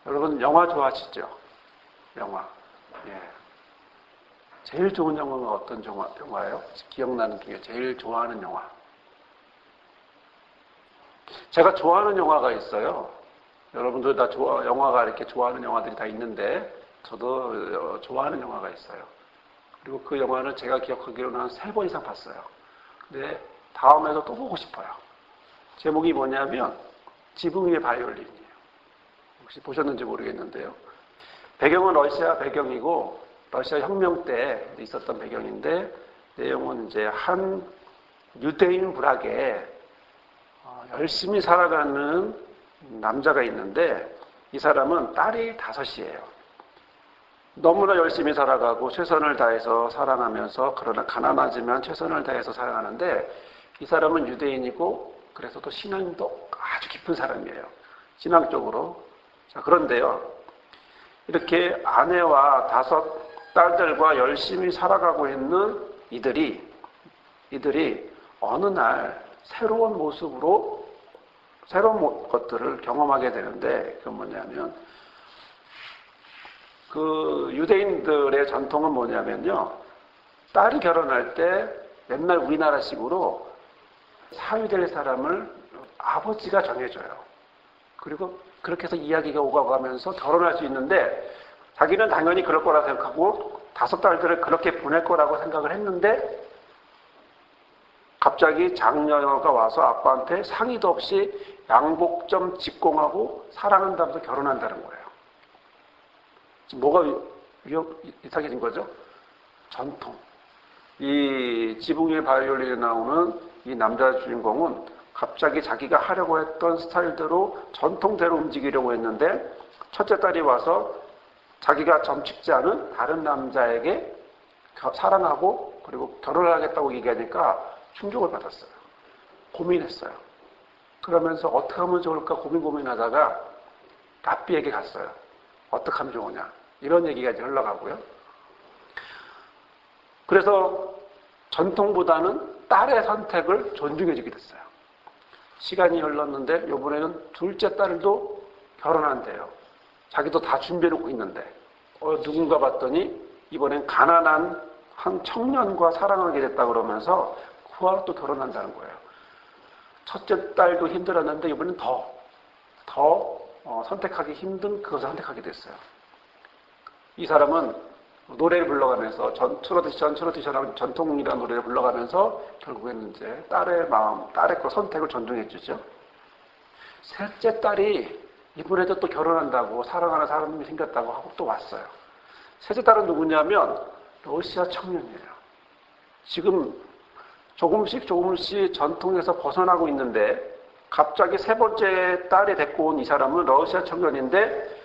여러분 영화 좋아하시죠? 영화. 예. 제일 좋은 영화가 어떤 영화예요? 기억나는 중에 제일 좋아하는 영화. 제가 좋아하는 영화가 있어요. 여러분들 다 영화가 이렇게 좋아하는 영화들이 다 있는데 저도 좋아하는 영화가 있어요. 그리고 그 영화는 제가 기억하기로는 한 3번 이상 봤어요. 근데 다음에도 또 보고 싶어요. 제목이 뭐냐면 지붕 위의 바이올린이에요. 혹시 보셨는지 모르겠는데요. 배경은 러시아 배경이고 러시아 혁명 때 있었던 배경인데 내용은 이제 한 유대인 부락에 열심히 살아가는 남자가 있는데 이 사람은 딸이 5이에요. 너무나 열심히 살아가고 최선을 다해서 살아가면서 그러나 가난하지만 최선을 다해서 살아가는데 이 사람은 유대인이고 그래서 또 신앙도 아주 깊은 사람이에요. 신앙적으로. 자, 그런데요. 이렇게 아내와 5 딸들과 열심히 살아가고 있는 이들이 어느 날 새로운 모습으로 새로운 것들을 경험하게 되는데 그건 뭐냐면 그 유대인들의 전통은 뭐냐면요. 딸이 결혼할 때 맨날 우리나라식으로 사위될 사람을 아버지가 정해줘요. 그리고 그렇게 해서 이야기가 오가가면서 결혼할 수 있는데 자기는 당연히 그럴 거라 생각하고 5 딸들을 그렇게 보낼 거라고 생각을 했는데 갑자기 장녀가 와서 아빠한테 상의도 없이 양복 좀 직공하고 사랑한다면서 결혼한다는 거예요. 지금 뭐가 이상해진 거죠? 전통. 이 지붕 위의 바이올린에 나오는 이 남자 주인공은 갑자기 자기가 하려고 했던 스타일대로 전통대로 움직이려고 했는데 첫째 딸이 와서 자기가 점찍지 않은 다른 남자에게 사랑하고 그리고 결혼을 하겠다고 얘기하니까 충격을 받았어요. 고민했어요. 그러면서 어떻게 하면 좋을까 고민하다가 랍비에게 갔어요. 어떻게 하면 좋으냐. 이런 얘기가 이제 흘러가고요. 그래서 전통보다는 딸의 선택을 존중해주게 됐어요. 시간이 흘렀는데 이번에는 둘째 딸도 결혼한대요. 자기도 다 준비해놓고 있는데 누군가 봤더니 이번엔 가난한 한 청년과 사랑하게 됐다 그러면서 그와 또 결혼한다는 거예요. 첫째 딸도 힘들었는데 이번엔 더 선택하기 힘든 그것을 선택하게 됐어요. 이 사람은 노래를 불러가면서 트로디션 전통이라는 노래를 불러가면서 결국에는 이제 딸의 마음, 딸의 그 선택을 존중해 주죠. 셋째 딸이 이번에도 또 결혼한다고 사랑하는 사람이 생겼다고 하고 또 왔어요. 셋째 딸은 누구냐면 러시아 청년이에요. 지금 조금씩 전통에서 벗어나고 있는데 갑자기 3번째 딸이 데리고 온 이 사람은 러시아 청년인데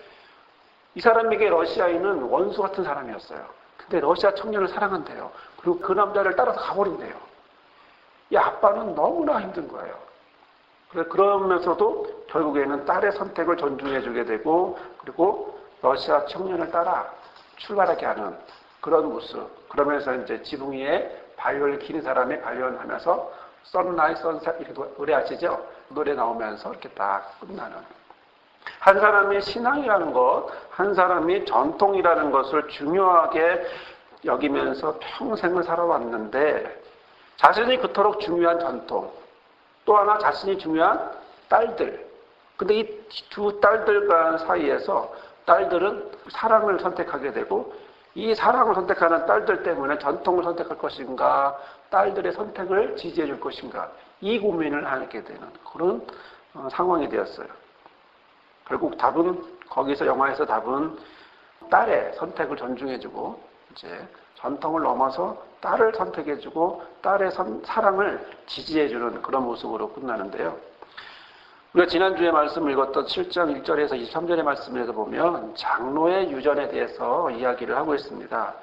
이 사람에게 러시아인은 원수 같은 사람이었어요. 근데 러시아 청년을 사랑한대요. 그리고 그 남자를 따라서 가버린대요. 이 아빠는 너무나 힘든 거예요. 그러면서도 결국에는 딸의 선택을 존중해주게 되고 그리고 러시아 청년을 따라 출발하게 하는 그런 모습. 그러면서 이제 지붕 위에 바이올린 키는 사람이 바이올린하면서 Sunlight, Sunset 이렇게 노래 아시죠? 노래 나오면서 이렇게 딱 끝나는. 한 사람이 신앙이라는 것, 한 사람이 전통이라는 것을 중요하게 여기면서 평생을 살아왔는데 자신이 그토록 중요한 전통, 또 하나 자신이 중요한 딸들. 근데 이 2 딸들 사이에서 딸들은 사랑을 선택하게 되고 이 사랑을 선택하는 딸들 때문에 전통을 선택할 것인가 딸들의 선택을 지지해 줄 것인가 이 고민을 하게 되는 그런 상황이 되었어요. 결국 거기서 영화에서 답은 딸의 선택을 존중해주고 이제 전통을 넘어서 딸을 선택해주고 딸의 사랑을 지지해주는 그런 모습으로 끝나는데요. 우리가 지난주에 말씀 읽었던 7장 1절에서 23절의 말씀에서 보면 장로의 유전에 대해서 이야기를 하고 있습니다.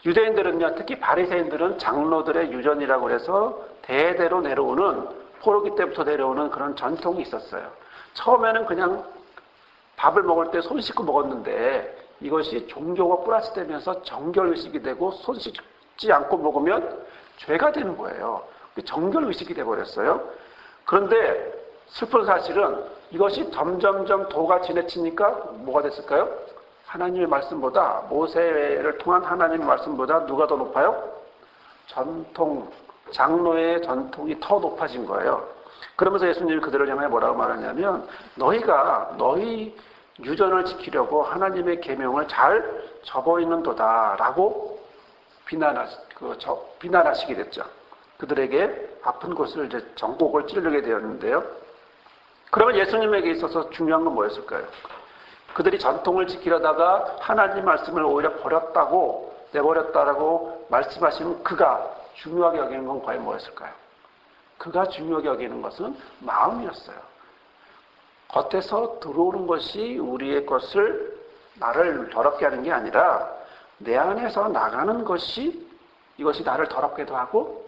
유대인들은요, 특히 바리새인들은 장로들의 유전이라고 해서 대대로 내려오는 포로기 때부터 내려오는 그런 전통이 있었어요. 처음에는 그냥 밥을 먹을 때 손 씻고 먹었는데 이것이 종교가 플러스되면서 정결의식이 되고 손 씻지 않고 먹으면 죄가 되는 거예요. 정결의식이 돼버렸어요. 그런데 슬픈 사실은 이것이 점점점 도가 지나치니까 뭐가 됐을까요? 하나님의 말씀보다, 모세를 통한 하나님의 말씀보다 누가 더 높아요? 전통, 장로의 전통이 더 높아진 거예요. 그러면서 예수님이 그들을 향해 뭐라고 말하냐면, 너희가 너희 유전을 지키려고 하나님의 계명을 잘 저버리는도다라고 비난하시게 됐죠. 그들에게 아픈 곳을 이제 전곡을 찌르게 되었는데요. 그러면 예수님에게 있어서 중요한 건 뭐였을까요? 그들이 전통을 지키려다가 하나님 말씀을 오히려 버렸다고, 내버렸다라고 말씀하시면 그가 중요하게 여기는 건 과연 뭐였을까요? 그가 중요하게 여기는 것은 마음이었어요. 겉에서 들어오는 것이 우리의 것을 나를 더럽게 하는 게 아니라 내 안에서 나가는 것이 이것이 나를 더럽게도 하고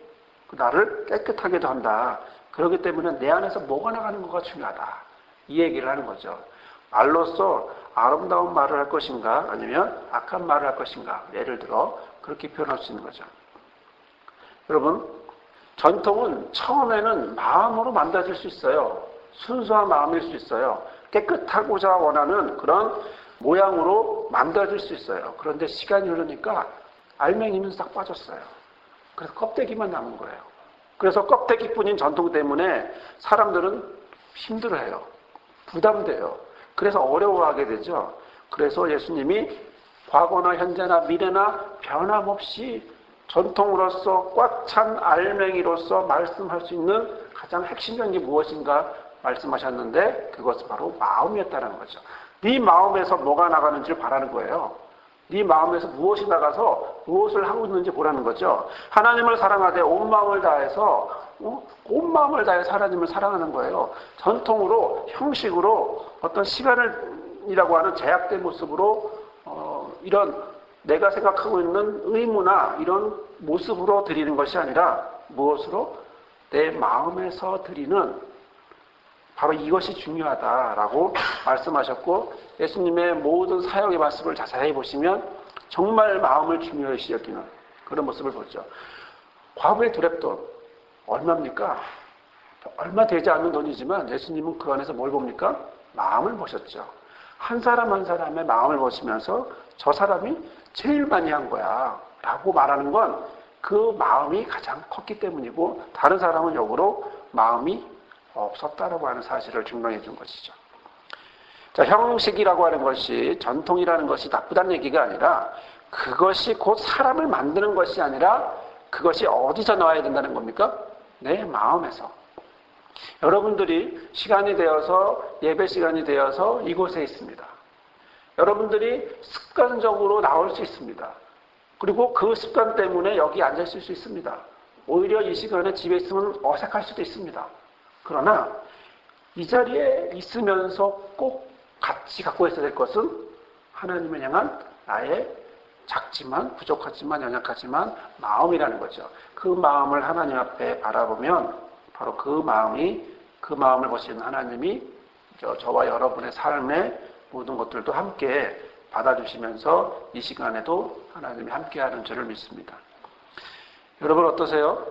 나를 깨끗하게도 한다. 그렇기 때문에 내 안에서 뭐가 나가는 거가 중요하다. 이 얘기를 하는 거죠. 말로써 아름다운 말을 할 것인가 아니면 악한 말을 할 것인가. 예를 들어 그렇게 표현할 수 있는 거죠. 여러분, 전통은 처음에는 마음으로 만들어질 수 있어요. 순수한 마음일 수 있어요. 깨끗하고자 원하는 그런 모양으로 만들어질 수 있어요. 그런데 시간이 흐르니까 알맹이는 싹 빠졌어요. 그래서 껍데기만 남은 거예요. 그래서 껍데기뿐인 전통 때문에 사람들은 힘들어해요. 부담돼요. 그래서 어려워하게 되죠. 그래서 예수님이 과거나 현재나 미래나 변함없이 전통으로서 꽉 찬 알맹이로서 말씀할 수 있는 가장 핵심적인 게 무엇인가 말씀하셨는데 그것은 바로 마음이었다는 거죠. 네 마음에서 뭐가 나가는지를 바라는 거예요. 네 마음에서 무엇이 나가서 무엇을 하고 있는지 보라는 거죠. 하나님을 사랑하되 온 마음을 다해서 온 마음을 다해서 하나님을 사랑하는 거예요. 전통으로 형식으로 어떤 시간이라고 하는 제약된 모습으로 이런 내가 생각하고 있는 의무나 이런 모습으로 드리는 것이 아니라 무엇으로? 내 마음에서 드리는 바로 이것이 중요하다라고 말씀하셨고 예수님의 모든 사역의 말씀을 자세히 보시면 정말 마음을 중요시 여기는 그런 모습을 보죠. 과부의 두렙돈 얼마입니까? 얼마 되지 않는 돈이지만 예수님은 그 안에서 뭘 봅니까? 마음을 보셨죠. 한 사람 한 사람의 마음을 보시면서 저 사람이 제일 많이 한 거야 라고 말하는 건 그 마음이 가장 컸기 때문이고 다른 사람은 역으로 마음이 없었다라고 하는 사실을 증명해 준 것이죠. 자, 형식이라고 하는 것이 전통이라는 것이 나쁘다는 얘기가 아니라 그것이 곧 사람을 만드는 것이 아니라 그것이 어디서 나와야 된다는 겁니까? 내 마음에서. 여러분들이 시간이 되어서 예배 시간이 되어서 이곳에 있습니다. 여러분들이 습관적으로 나올 수 있습니다. 그리고 그 습관 때문에 여기 앉아 있을 수 있습니다. 오히려 이 시간에 집에 있으면 어색할 수도 있습니다. 그러나 이 자리에 있으면서 꼭 같이 갖고 있어야 될 것은 하나님을 향한 나의 작지만 부족하지만 연약하지만 마음이라는 거죠. 그 마음을 하나님 앞에 바라보면 바로 그 마음을 보시는 하나님이 저와 여러분의 삶의 모든 것들도 함께 받아주시면서 이 시간에도 하나님이 함께하는 줄을 믿습니다. 여러분 어떠세요?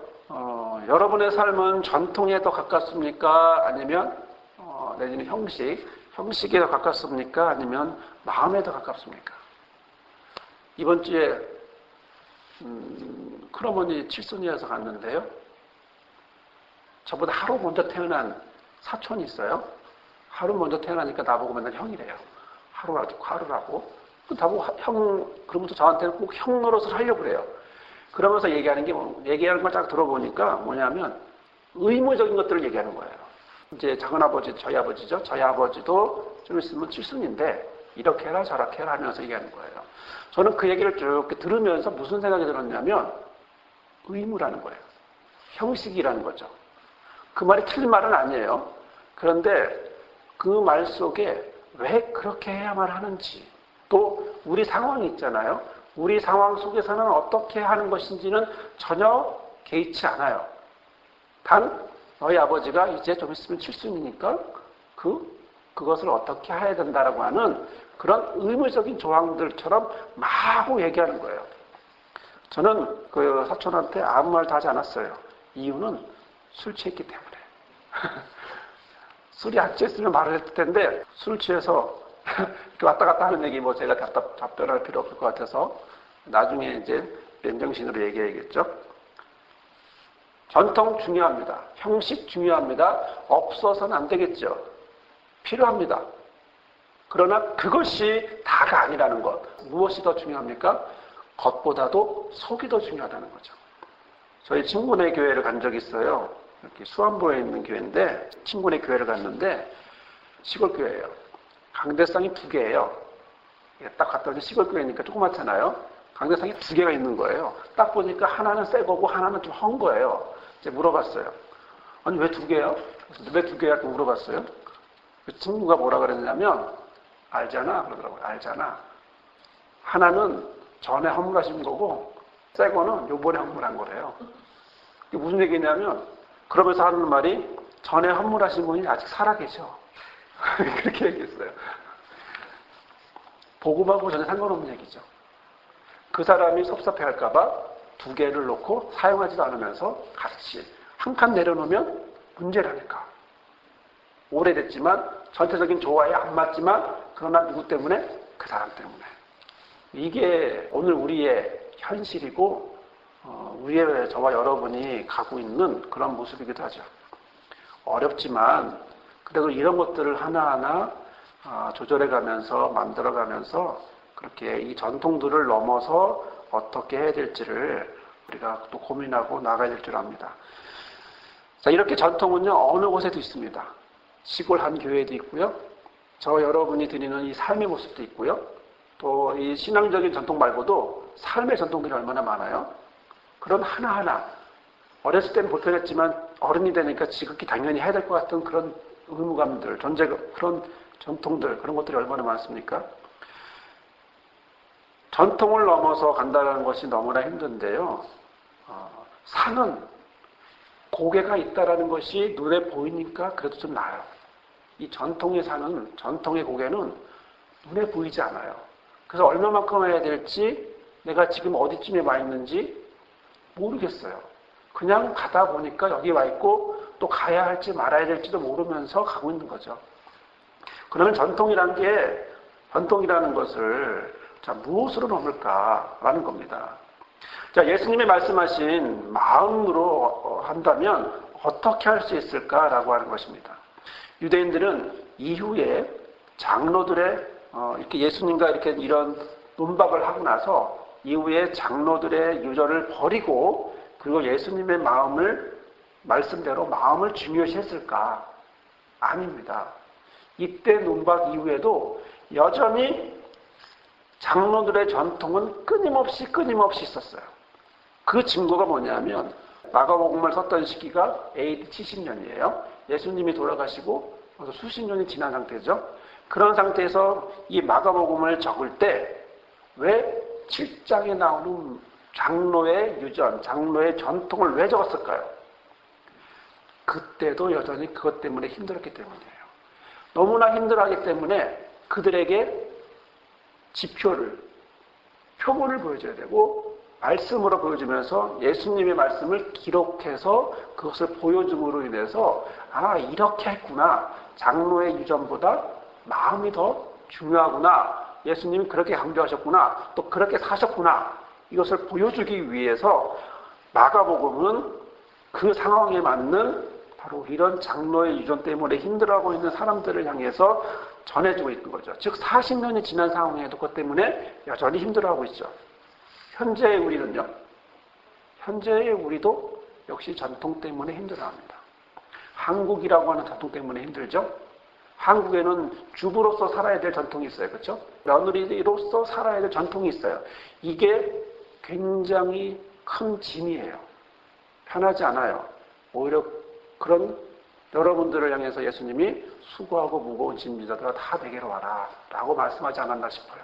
여러분의 삶은 전통에 더 가깝습니까? 아니면 내지는 형식에 더 가깝습니까? 아니면 마음에 더 가깝습니까? 이번 주에 큰어머니 칠순이어서 갔는데요. 저보다 하루 먼저 태어난 사촌이 있어요. 하루 먼저 태어나니까 나보고 맨날 형이래요. 하루라고. 나보고 그러면서 저한테는 꼭 형 노릇을 하려고 그래요. 그러면서 얘기하는 걸 딱 들어보니까 뭐냐면 의무적인 것들을 얘기하는 거예요. 이제 작은아버지, 저희 아버지죠. 저희 아버지도 좀 있으면 칠순인데 이렇게 해라 저렇게 해라 하면서 얘기하는 거예요. 저는 그 얘기를 쭉 들으면서 무슨 생각이 들었냐면 의무라는 거예요. 형식이라는 거죠. 그 말이 틀린 말은 아니에요. 그런데 그 말 속에 왜 그렇게 해야만 하는지 또 우리 상황이 있잖아요. 우리 상황 속에서는 어떻게 하는 것인지는 전혀 개의치 않아요. 단 너희 아버지가 이제 좀 있으면 칠순이니까 그것을 어떻게 해야 된다라고 하는 그런 의무적인 조항들처럼 마구 얘기하는 거예요. 저는 그 사촌한테 아무 말도 하지 않았어요. 이유는 술 취했기 때문에. 술이 안 취했으면 말을 했을 텐데 술 취해서 이렇게 왔다 갔다 하는 얘기 뭐 제가 답변할 필요 없을 것 같아서 나중에 이제 맨정신으로 얘기해야겠죠. 전통 중요합니다. 형식 중요합니다. 없어서는 안 되겠죠. 필요합니다. 그러나 그것이 다가 아니라는 것. 무엇이 더 중요합니까? 겉보다도 속이 더 중요하다는 거죠. 저희 친구네 교회를 간 적이 있어요. 이렇게 수안보에 있는 교회인데 친구네 교회를 갔는데 시골 교회예요. 강대상이 2개예요. 딱 갔더니 시골 교회니까 조그맣잖아요. 강대상이 2개가 있는 거예요. 딱 보니까 하나는 새 거고 하나는 좀 헌 거예요. 이제 물어봤어요. 아니 왜 2개야? 왜 2개야? 이렇게 물어봤어요. 그 친구가 뭐라 그랬냐면 알잖아 그러더라고요. 알잖아. 하나는 전에 헌물하신 거고 새 거는 요번에 헌물한 거래요. 이게 무슨 얘기냐면 그러면서 하는 말이 전에 헌물하신 분이 아직 살아계셔. 그렇게 얘기했어요. 복음하고 전혀 상관없는 얘기죠. 그 사람이 섭섭해할까봐 2개를 놓고 사용하지도 않으면서 같이 한 칸 내려놓으면 문제라니까. 오래됐지만 전체적인 조화에 안 맞지만 그러나 누구 때문에? 그 사람 때문에. 이게 오늘 우리의 현실이고 우리의 저와 여러분이 가고 있는 그런 모습이기도 하죠. 어렵지만 그래도 이런 것들을 하나하나 조절해가면서 만들어가면서 그렇게 이 전통들을 넘어서 어떻게 해야 될지를 우리가 또 고민하고 나가야 될 줄 압니다. 자, 이렇게 전통은요 어느 곳에도 있습니다. 시골 한 교회도 있고요. 저 여러분이 드리는 이 삶의 모습도 있고요. 또 이 신앙적인 전통 말고도 삶의 전통들이 얼마나 많아요. 그런 하나하나 어렸을 때는 불편했지만 어른이 되니까 지극히 당연히 해야 될 것 같은 그런 의무감들, 그런 전통들, 그런 것들이 얼마나 많습니까? 전통을 넘어서 간다는 것이 너무나 힘든데요. 산은 고개가 있다라는 것이 눈에 보이니까 그래도 좀 나아요. 이 전통의 산은, 전통의 고개는 눈에 보이지 않아요. 그래서 얼마만큼 해야 될지, 내가 지금 어디쯤에 와 있는지 모르겠어요. 그냥 가다 보니까 여기 와 있고 또 가야 할지 말아야 될지도 모르면서 가고 있는 거죠. 그러면 전통이라는 것을 자, 무엇으로 넘을까라는 겁니다. 자, 예수님이 말씀하신 마음으로 한다면 어떻게 할 수 있을까라고 하는 것입니다. 유대인들은 이후에 장로들의 이렇게 예수님과 이렇게 이런 논박을 하고 나서 이후에 장로들의 유전을 버리고 그리고 예수님의 말씀대로 마음을 중요시했을까? 아닙니다. 이때 논박 이후에도 여전히 장로들의 전통은 끊임없이 있었어요. 그 증거가 뭐냐면 마가복음을 썼던 시기가 AD 70년이에요. 예수님이 돌아가시고 수십 년이 지난 상태죠. 그런 상태에서 이 마가복음을 적을 때 왜 7장에 나오는 장로의 유전, 장로의 전통을 왜 적었을까요? 그때도 여전히 그것 때문에 힘들었기 때문이에요. 너무나 힘들어하기 때문에 그들에게 표본을 보여줘야 되고 말씀으로 보여주면서 예수님의 말씀을 기록해서 그것을 보여줌으로 인해서 이렇게 했구나. 장로의 유전보다 마음이 더 중요하구나. 예수님이 그렇게 강조하셨구나. 또 그렇게 사셨구나. 이것을 보여주기 위해서 마가복음은 그 상황에 맞는 바로 이런 장로의 유전 때문에 힘들어하고 있는 사람들을 향해서 전해주고 있는 거죠. 즉 40년이 지난 상황에도 그것 때문에 여전히 힘들어하고 있죠. 현재의 우리는요. 현재의 우리도 역시 전통 때문에 힘들어합니다. 한국이라고 하는 전통 때문에 힘들죠. 한국에는 주부로서 살아야 될 전통이 있어요. 그렇죠? 며느리로서 살아야 될 전통이 있어요. 이게 굉장히 큰 짐이에요. 편하지 않아요. 오히려 그런 여러분들을 향해서 예수님이 수고하고 무거운 짐지자들아 다 내게로 와라 라고 말씀하지 않았나 싶어요.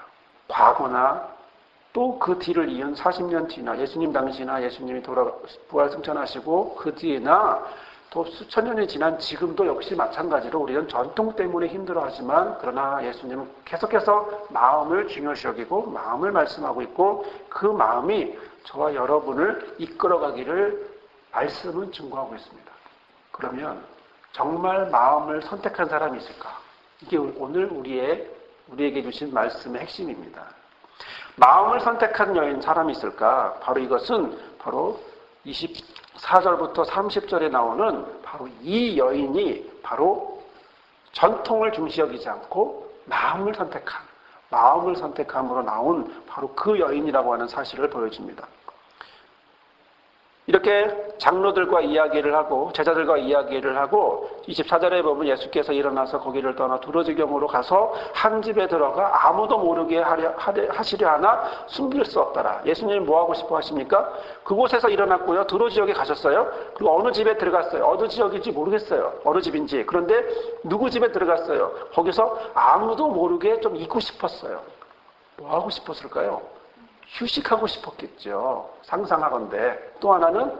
과거나 또 그 뒤를 이은 40년 뒤나 예수님 당시나 예수님이 부활 승천하시고 그 뒤에나 또 수천 년이 지난 지금도 역시 마찬가지로 우리는 전통 때문에 힘들어하지만 그러나 예수님은 계속해서 마음을 중요시 여기고 마음을 말씀하고 있고 그 마음이 저와 여러분을 이끌어가기를 말씀은 증거하고 있습니다. 그러면 정말 마음을 선택한 사람이 있을까? 이게 오늘 우리에게 주신 말씀의 핵심입니다. 마음을 선택한 사람이 있을까? 바로 이것은 바로 24절부터 30절에 나오는 바로 이 여인이 바로 전통을 중시 여기지 않고 마음을 선택함으로 나온 바로 그 여인이라고 하는 사실을 보여줍니다. 이렇게 장로들과 이야기를 하고 제자들과 이야기를 하고 24절에 보면 예수께서 일어나서 거기를 떠나 두로지경으로 가서 한 집에 들어가 아무도 모르게 하시려 하나 숨길 수 없더라. 예수님이 뭐 하고 싶어 하십니까? 그곳에서 일어났고요. 두로 지역에 가셨어요. 그리고 어느 집에 들어갔어요. 어느 지역인지 모르겠어요. 어느 집인지. 그런데 누구 집에 들어갔어요. 거기서 아무도 모르게 좀 있고 싶었어요. 뭐 하고 싶었을까요? 휴식하고 싶었겠죠. 상상하건대. 또 하나는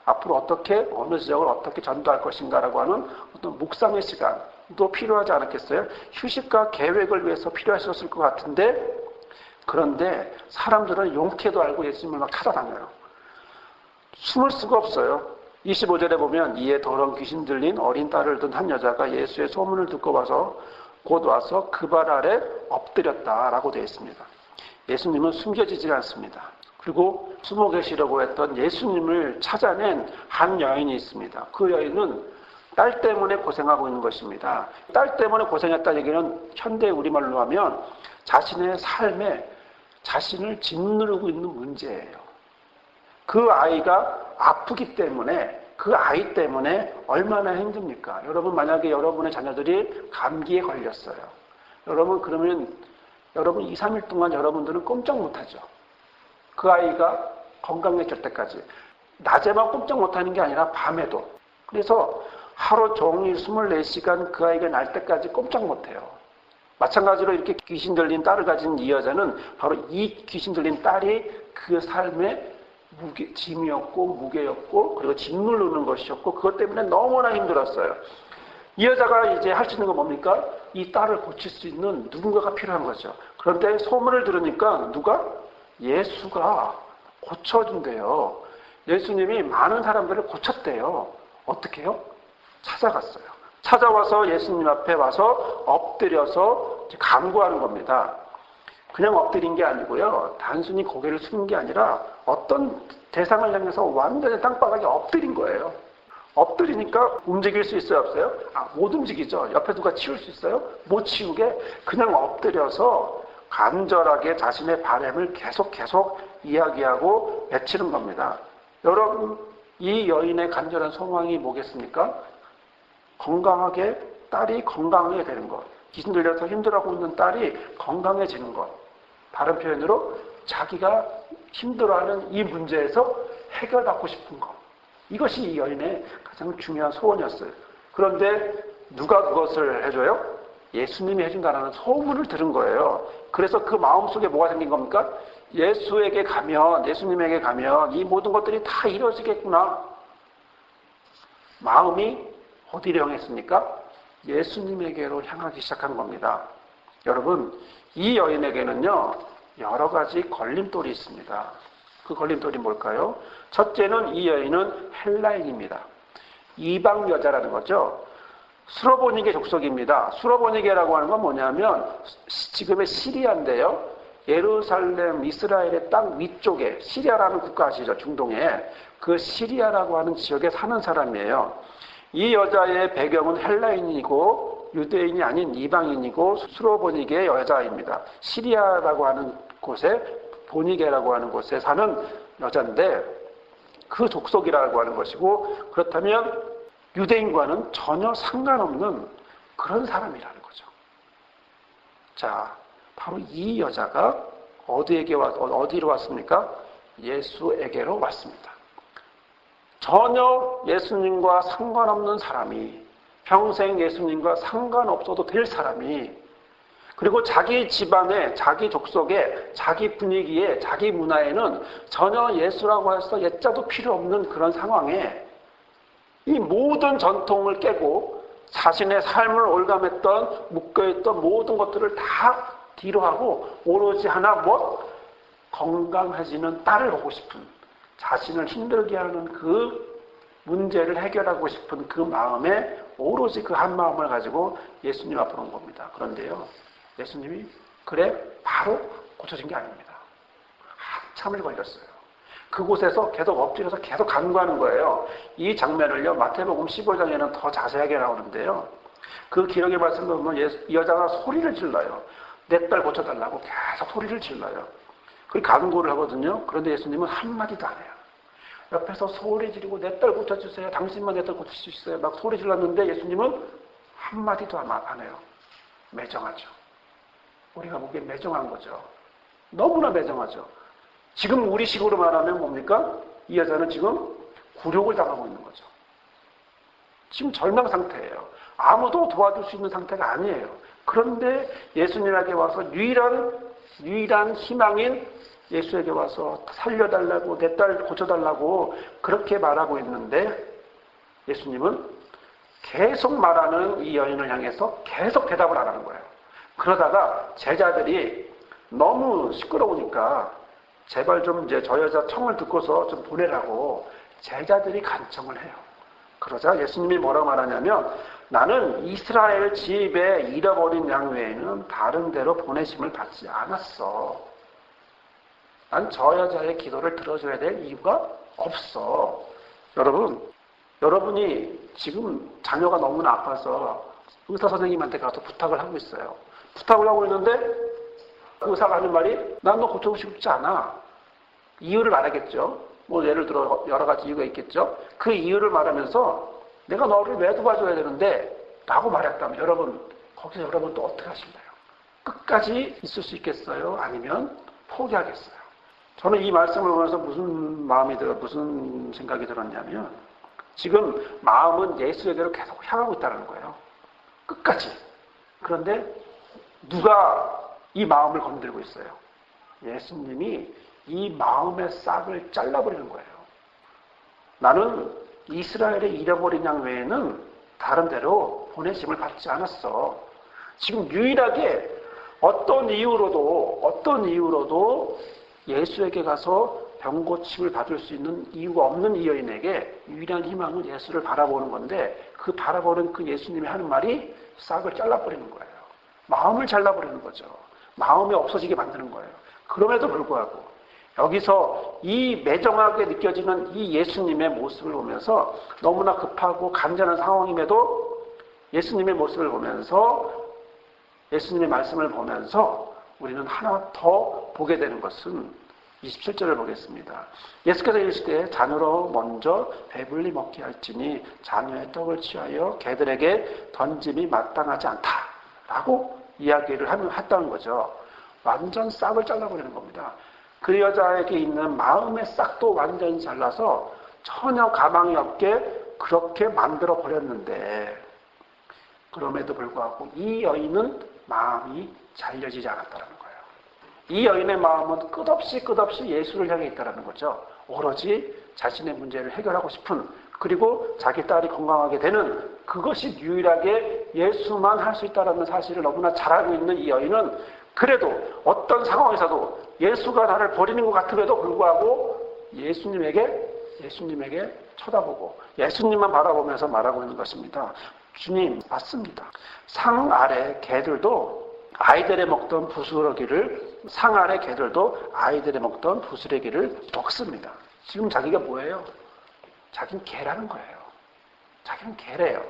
앞으로 어떻게 어느 지역을 어떻게 전도할 것인가라고 하는 어떤 묵상의 시간도 필요하지 않았겠어요? 휴식과 계획을 위해서 필요하셨을 것 같은데, 그런데 사람들은 용케도 알고 예수님을 막 찾아다녀요. 숨을 수가 없어요. 25절에 보면 이에 더러운 귀신 들린 어린 딸을 둔 한 여자가 예수의 소문을 듣고 곧 와서 그 발 아래 엎드렸다라고 되어 있습니다. 예수님은 숨겨지지 않습니다. 그리고 숨어 계시려고 했던 예수님을 찾아낸 한 여인이 있습니다. 그 여인은 딸 때문에 고생하고 있는 것입니다. 딸 때문에 고생했다는 얘기는 현대 우리말로 하면 자신의 삶에 자신을 짓누르고 있는 문제예요. 그 아이가 아프기 때문에 그 아이 때문에 얼마나 힘듭니까? 여러분, 만약에 여러분의 자녀들이 감기에 걸렸어요. 그러면 2, 3일 동안 여러분들은 꼼짝 못하죠. 그 아이가 건강해질 때까지. 낮에만 꼼짝 못하는 게 아니라 밤에도. 그래서 하루 종일 24시간 그 아이가 날 때까지 꼼짝 못해요. 마찬가지로 이렇게 귀신 들린 딸을 가진 이 여자는 바로 이 귀신 들린 딸이 그 삶의 짐이었고 무게였고 그리고 짓누르는 것이었고 그것 때문에 너무나 힘들었어요. 이 여자가 이제 할 수 있는 건 뭡니까? 이 딸을 고칠 수 있는 누군가가 필요한 거죠. 그런데 소문을 들으니까 예수가 고쳐준대요. 예수님이 많은 사람들을 고쳤대요. 어떻게 해요? 찾아갔어요. 찾아와서 예수님 앞에 와서 엎드려서 간구하는 겁니다. 그냥 엎드린 게 아니고요. 단순히 고개를 숙인 게 아니라 어떤 대상을 향해서 완전히 땅바닥에 엎드린 거예요. 엎드리니까 움직일 수 있어요, 없어요? 못 움직이죠. 옆에 누가 치울 수 있어요? 못 치우게 그냥 엎드려서 간절하게 자신의 바람을 계속 이야기하고 외치는 겁니다. 여러분, 이 여인의 간절한 소망이 뭐겠습니까? 딸이 건강하게 되는 것. 귀신 들려서 힘들어하고 있는 딸이 건강해지는 것. 다른 표현으로 자기가 힘들어하는 이 문제에서 해결받고 싶은 것. 이것이 이 여인의 가장 중요한 소원이었어요. 그런데 누가 그것을 해줘요? 예수님이 해준다는 소문을 들은 거예요. 그래서 그 마음속에 뭐가 생긴 겁니까? 예수님에게 가면 이 모든 것들이 다 이루어지겠구나. 마음이 어디로 향했습니까? 예수님에게로 향하기 시작한 겁니다. 여러분, 이 여인에게는요, 여러 가지 걸림돌이 있습니다. 그 걸림돌이 뭘까요? 첫째는 이 여인은 헬라인입니다. 이방 여자라는 거죠. 수로보니게 족속입니다. 수로보니게라고 하는 건 뭐냐면 지금의 시리아인데요. 예루살렘, 이스라엘의 땅 위쪽에 시리아라는 국가 아시죠? 중동에. 그 시리아라고 하는 지역에 사는 사람이에요. 이 여자의 배경은 헬라인이고 유대인이 아닌 이방인이고 수로보니게의 여자입니다. 시리아라고 하는 곳에 보니게라고 하는 곳에 사는 여자인데 그 족속이라고 하는 것이고 그렇다면 유대인과는 전혀 상관없는 그런 사람이라는 거죠. 자, 바로 이 여자가 어디로 왔습니까? 예수에게로 왔습니다. 전혀 예수님과 상관없는 사람이 평생 예수님과 상관없어도 될 사람이 그리고 자기 집안에 자기 족속에 자기 분위기에 자기 문화에는 전혀 예수라고 해서 예자도 필요 없는 그런 상황에 이 모든 전통을 깨고 자신의 삶을 올감했던 묶여있던 모든 것들을 다 뒤로하고 오로지 하나 건강해지는 딸을 보고 싶은 자신을 힘들게 하는 그 문제를 해결하고 싶은 그 마음에 오로지 그 한 마음을 가지고 예수님 앞으로 온 겁니다. 그런데요, 예수님이 그래 바로 고쳐진 게 아닙니다. 한참을 걸렸어요. 그곳에서 계속 엎드려서 계속 간구하는 거예요. 이 장면을요, 마태복음 15장에는 더 자세하게 나오는데요. 그 기록의 말씀을 보면 이 여자가 소리를 질러요. 내 딸 고쳐달라고 계속 소리를 질러요. 그 간구를 하거든요. 그런데 예수님은 한마디도 안 해요. 옆에서 소리 지르고 내 딸 고쳐주세요. 당신만 내 딸 고칠 수 있어요. 막 소리 질렀는데 예수님은 한마디도 안 해요. 매정하죠. 우리가 보기에 매정한 거죠. 너무나 매정하죠. 지금 우리 식으로 말하면 뭡니까? 이 여자는 지금 굴욕을 당하고 있는 거죠. 지금 절망 상태예요. 아무도 도와줄 수 있는 상태가 아니에요. 그런데 예수님에게 와서 유일한 희망인 예수에게 와서 살려달라고, 내 딸 고쳐달라고 그렇게 말하고 있는데 예수님은 계속 말하는 이 여인을 향해서 계속 대답을 안 하는 거예요. 그러다가 제자들이 너무 시끄러우니까 제발 좀 이제 저 여자 청을 듣고서 좀 보내라고 제자들이 간청을 해요. 그러자 예수님이 뭐라고 말하냐면, 나는 이스라엘 집에 잃어버린 양 외에는 다른 데로 보내심을 받지 않았어. 난 저 여자의 기도를 들어줘야 될 이유가 없어. 여러분이 지금 자녀가 너무나 아파서 의사 선생님한테 가서 부탁을 하고 있어요. 부탁을 하고 있는데 그 의사가 하는 말이, 난 너 고쳐주고 싶지 않아. 이유를 말하겠죠. 뭐 예를 들어 여러 가지 이유가 있겠죠. 그 이유를 말하면서 내가 너를 왜 도와줘야 되는데 라고 말했다면 거기서 여러분 또 어떻게 하실까요? 끝까지 있을 수 있겠어요? 아니면 포기하겠어요? 저는 이 말씀을 보면서 무슨 생각이 들었냐면, 지금 마음은 예수에게로 계속 향하고 있다는 거예요. 끝까지. 그런데 누가 이 마음을 건들고 있어요? 예수님이 이 마음의 싹을 잘라버리는 거예요. 나는 이스라엘의 잃어버린 양 외에는 다른 데로 보내심을 받지 않았어. 지금 유일하게 어떤 이유로도 예수에게 가서 병고침을 받을 수 있는 이유가 없는 이 여인에게 유일한 희망은 예수를 바라보는 건데, 그 바라보는 그 예수님이 하는 말이 싹을 잘라버리는 거예요. 마음을 잘라버리는 거죠. 마음이 없어지게 만드는 거예요. 그럼에도 불구하고 여기서 이 매정하게 느껴지는 이 예수님의 모습을 보면서, 너무나 급하고 간절한 상황임에도 예수님의 모습을 보면서, 예수님의 말씀을 보면서 우리는 하나 더 보게 되는 것은 27절을 보겠습니다. 예수께서 이르시되 자녀로 먼저 배불리 먹게 할지니 자녀의 떡을 취하여 개들에게 던짐이 마땅하지 않다라고 이야기를 했다는 거죠. 완전 싹을 잘라버리는 겁니다. 그 여자에게 있는 마음의 싹도 완전히 잘라서 전혀 가망이 없게 그렇게 만들어 버렸는데, 그럼에도 불구하고 이 여인은 마음이 잘려지지 않았다는 거예요. 이 여인의 마음은 끝없이 예수를 향해 있다는 거죠. 오로지 자신의 문제를 해결하고 싶은, 그리고 자기 딸이 건강하게 되는, 그것이 유일하게 예수만 할 수 있다는 사실을 너무나 잘 알고 있는 이 여인은 그래도 어떤 상황에서도 예수가 나를 버리는 것 같음에도 불구하고 예수님에게 쳐다보고 예수님만 바라보면서 말하고 있는 것입니다. 주님, 맞습니다. 상 아래 개들도 아이들이 먹던 부스러기를 먹습니다. 지금 자기가 뭐예요? 자기는 개라는 거예요. 자기는 개래요.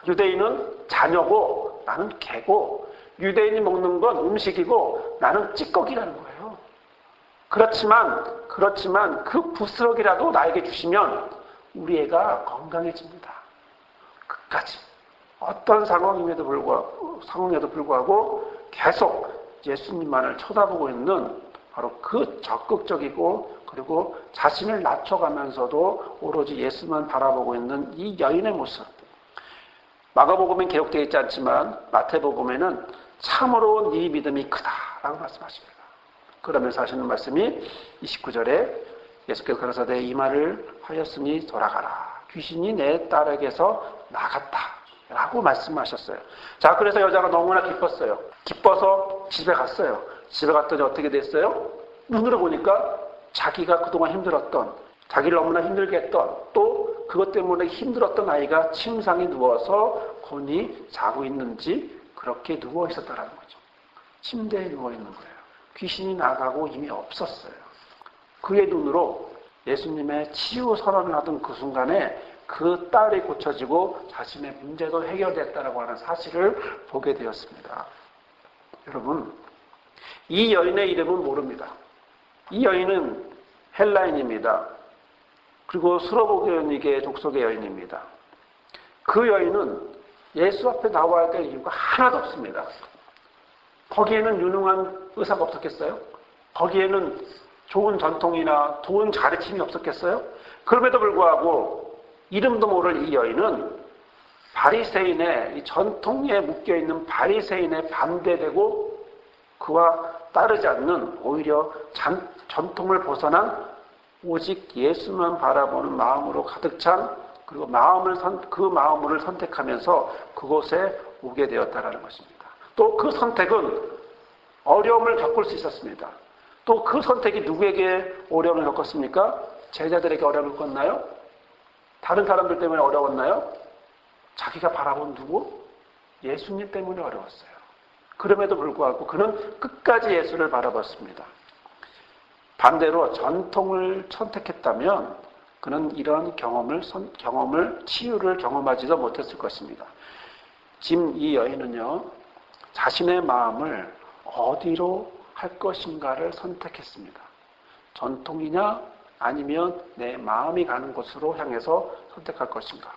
유대인은 자녀고 나는 개고, 유대인이 먹는 건 음식이고 나는 찌꺼기라는 거예요. 그렇지만 그 부스러기라도 나에게 주시면 우리 애가 건강해집니다. 끝까지. 어떤 상황에도 불구하고 계속 예수님만을 쳐다보고 있는, 바로 그 적극적이고 그리고 자신을 낮춰가면서도 오로지 예수만 바라보고 있는 이 여인의 모습. 마가복음엔 기록되어 있지 않지만 마태복음에는 참으로 네 믿음이 크다라고 말씀하십니다. 그러면서 하시는 말씀이 29절에 예수께서 가라사대 이 말을 하였으니 돌아가라. 귀신이 내 딸에게서 나갔다. 라고 말씀하셨어요. 자, 그래서 여자가 너무나 기뻤어요. 기뻐서 집에 갔어요. 집에 갔더니 어떻게 됐어요? 눈으로 보니까 자기가 그동안 힘들었던, 자기를 너무나 힘들게 했던, 또 그것 때문에 힘들었던 아이가 침상에 누워서 곤히 자고 있는지 그렇게 누워 있었다라는 거죠. 침대에 누워 있는 거예요. 귀신이 나가고 이미 없었어요. 그의 눈으로 예수님의 치유 선언을 하던 그 순간에 그 딸이 고쳐지고 자신의 문제도 해결됐다라고 하는 사실을 보게 되었습니다. 여러분, 이 여인의 이름은 모릅니다. 이 여인은 헬라인입니다. 그리고 수로보게니게 족속의 여인입니다. 그 여인은 예수 앞에 나와야 될 이유가 하나도 없습니다. 거기에는 유능한 의사가 없었겠어요? 거기에는 좋은 전통이나 좋은 가르침이 없었겠어요? 그럼에도 불구하고 이름도 모를 이 여인은 바리새인의 이 전통에 묶여있는 바리새인에 반대되고 그와 따르지 않는 오히려 전통을 벗어난 오직 예수만 바라보는 마음으로 가득 찬 그리고 그 마음을 선택하면서 그곳에 오게 되었다는 것입니다. 또 그 선택은 어려움을 겪을 수 있었습니다. 또 그 선택이 누구에게 어려움을 겪었습니까? 제자들에게 어려움을 겪었나요? 다른 사람들 때문에 어려웠나요? 자기가 바라본 누구? 예수님 때문에 어려웠어요. 그럼에도 불구하고 그는 끝까지 예수를 바라봤습니다. 반대로 전통을 선택했다면 그는 이런 치유를 경험하지도 못했을 것입니다. 지금 이 여인은요, 자신의 마음을 어디로 할 것인가를 선택했습니다. 전통이냐 아니면 내 마음이 가는 곳으로 향해서 선택할 것인가.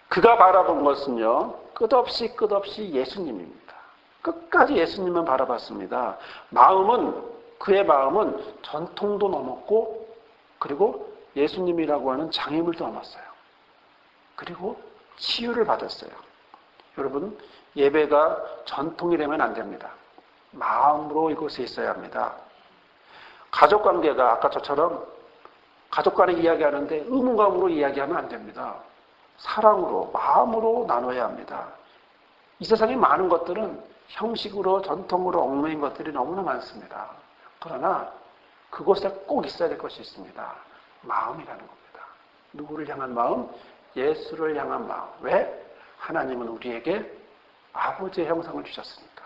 그가 바라본 것은요, 끝없이 예수님입니다. 끝까지 예수님만 바라봤습니다. 그의 마음은 전통도 넘었고, 그리고 예수님이라고 하는 장애물도 넘었어요. 그리고 치유를 받았어요. 여러분, 예배가 전통이 되면 안 됩니다. 마음으로 이곳에 있어야 합니다. 가족관계가 아까 저처럼 가족 간에 이야기하는데 의무감으로 이야기하면 안 됩니다. 사랑으로, 마음으로 나눠야 합니다. 이 세상에 많은 것들은 형식으로, 전통으로 얽매인 것들이 너무나 많습니다. 그러나 그곳에 꼭 있어야 될 것이 있습니다. 마음이라는 겁니다. 누구를 향한 마음? 예수를 향한 마음. 왜? 하나님은 우리에게 아버지의 형상을 주셨으니까.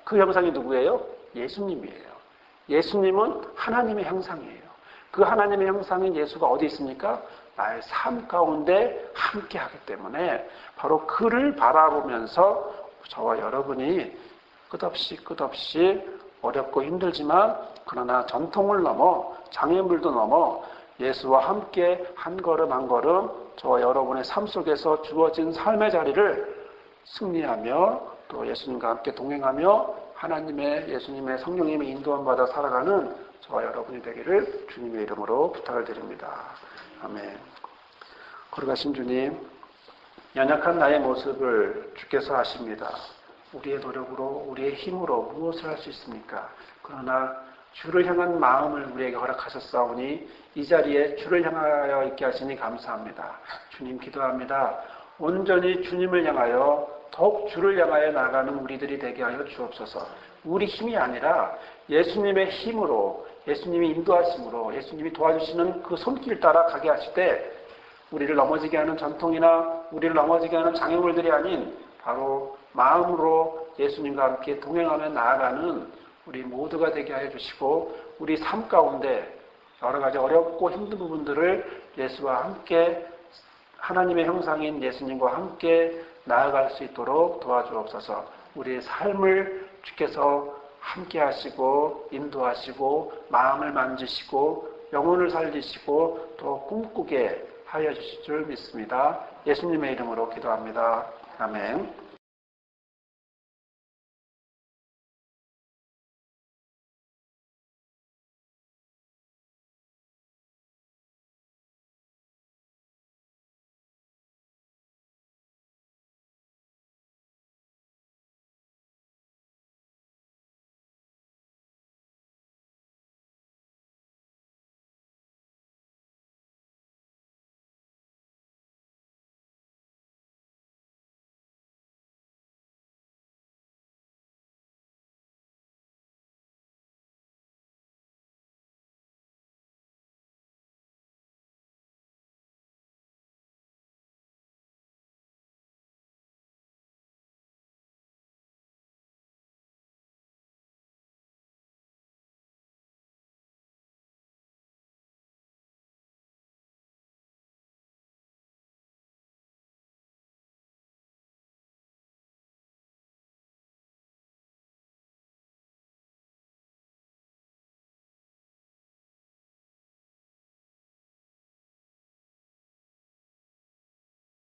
그 형상이 누구예요? 예수님이에요. 예수님은 하나님의 형상이에요. 그 하나님의 형상인 예수가 어디 있습니까? 나의 삶 가운데 함께 하기 때문에 바로 그를 바라보면서 저와 여러분이 끝없이 어렵고 힘들지만 그러나 전통을 넘어 장애물도 넘어 예수와 함께 한 걸음 한 걸음 저와 여러분의 삶 속에서 주어진 삶의 자리를 승리하며 또 예수님과 함께 동행하며 하나님의 예수님의 성령님의 인도함 받아 살아가는 저와 여러분이 되기를 주님의 이름으로 부탁을 드립니다. 아멘. 거룩하신 주님, 연약한 나의 모습을 주께서 아십니다. 우리의 노력으로, 우리의 힘으로 무엇을 할 수 있습니까? 그러나 주를 향한 마음을 우리에게 허락하셨사오니 이 자리에 주를 향하여 있게 하시니 감사합니다. 주님 기도합니다. 온전히 주님을 향하여 더욱 주를 향하여 나가는 우리들이 되게 하여 주옵소서. 우리 힘이 아니라 예수님의 힘으로, 예수님이 인도하심으로, 예수님이 도와주시는 그 손길 따라 가게 하실 때 우리를 넘어지게 하는 전통이나 우리를 넘어지게 하는 장애물들이 아닌 바로 마음으로 예수님과 함께 동행하며 나아가는 우리 모두가 되게 하여 주시고 우리 삶 가운데 여러 가지 어렵고 힘든 부분들을 예수와 함께 하나님의 형상인 예수님과 함께 나아갈 수 있도록 도와주옵소서. 우리의 삶을 주께서 함께 하시고 인도하시고 마음을 만지시고 영혼을 살리시고 또 꿈꾸게 하여 주실 줄 믿습니다. 예수님의 이름으로 기도합니다. 아멘.